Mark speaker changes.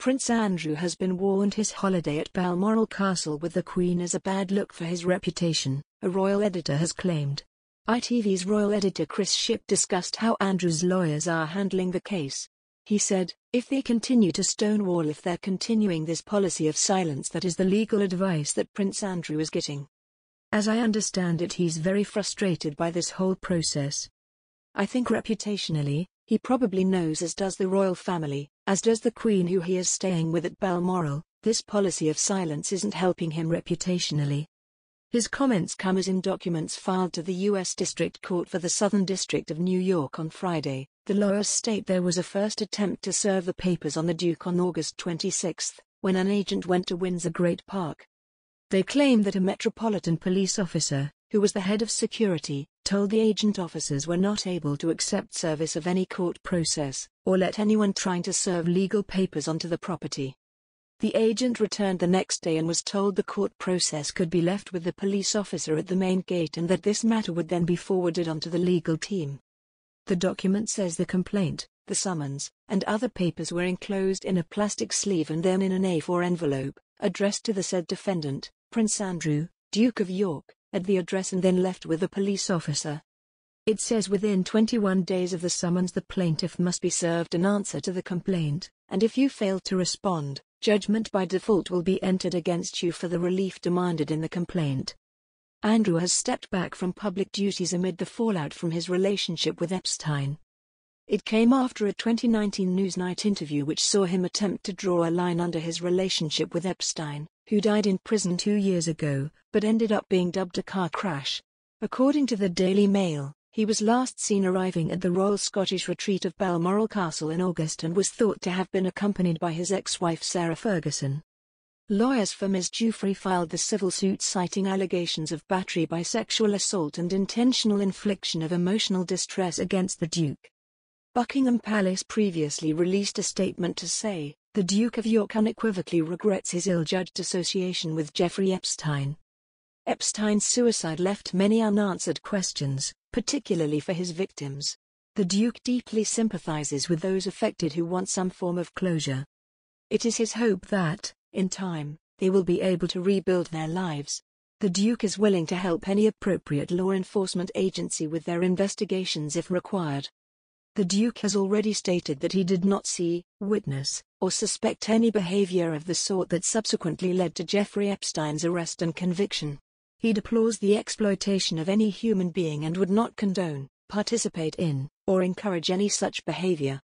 Speaker 1: Prince Andrew has been warned his holiday at Balmoral Castle with the Queen is a bad look for his reputation, a royal editor has claimed. ITV's royal editor Chris Shipp discussed how Andrew's lawyers are handling the case. He said, "If they continue to stonewall, if they're continuing this policy of silence, that is the legal advice that Prince Andrew is getting. As I understand it, he's very frustrated by this whole process. I think reputationally, he probably knows, as does the royal family, as does the Queen who he is staying with at Balmoral, this policy of silence isn't helping him reputationally." His comments come as in documents filed to the U.S. District Court for the Southern District of New York on Friday, the lawyers state there was a first attempt to serve the papers on the Duke on August 26, when an agent went to Windsor Great Park. They claim that a Metropolitan Police officer, who was the head of security, told the agent officers were not able to accept service of any court process, or let anyone trying to serve legal papers onto the property. The agent returned the next day and was told the court process could be left with the police officer at the main gate and that this matter would then be forwarded onto the legal team. The document says the complaint, the summons, and other papers were enclosed in a plastic sleeve and then in an A4 envelope, addressed to the said defendant, Prince Andrew, Duke of York, at the address and then left with the police officer. It says within 21 days of the summons the plaintiff must be served an answer to the complaint, and if you fail to respond, judgment by default will be entered against you for the relief demanded in the complaint. Andrew has stepped back from public duties amid the fallout from his relationship with Epstein. It came after a 2019 Newsnight interview which saw him attempt to draw a line under his relationship with Epstein, who died in prison 2 years ago, but ended up being dubbed a car crash. According to the Daily Mail, he was last seen arriving at the Royal Scottish Retreat of Balmoral Castle in August and was thought to have been accompanied by his ex-wife Sarah Ferguson. Lawyers for Ms. Giuffre filed the civil suit citing allegations of battery by sexual assault and intentional infliction of emotional distress against the Duke. Buckingham Palace previously released a statement to say, "The Duke of York unequivocally regrets his ill-judged association with Jeffrey Epstein." Epstein's suicide left many unanswered questions, particularly for his victims. The Duke deeply sympathizes with those affected who want some form of closure. It is his hope that, in time, they will be able to rebuild their lives. The Duke is willing to help any appropriate law enforcement agency with their investigations if required. The Duke has already stated that he did not see, witness, or suspect any behavior of the sort that subsequently led to Jeffrey Epstein's arrest and conviction. He deplores the exploitation of any human being and would not condone, participate in, or encourage any such behavior.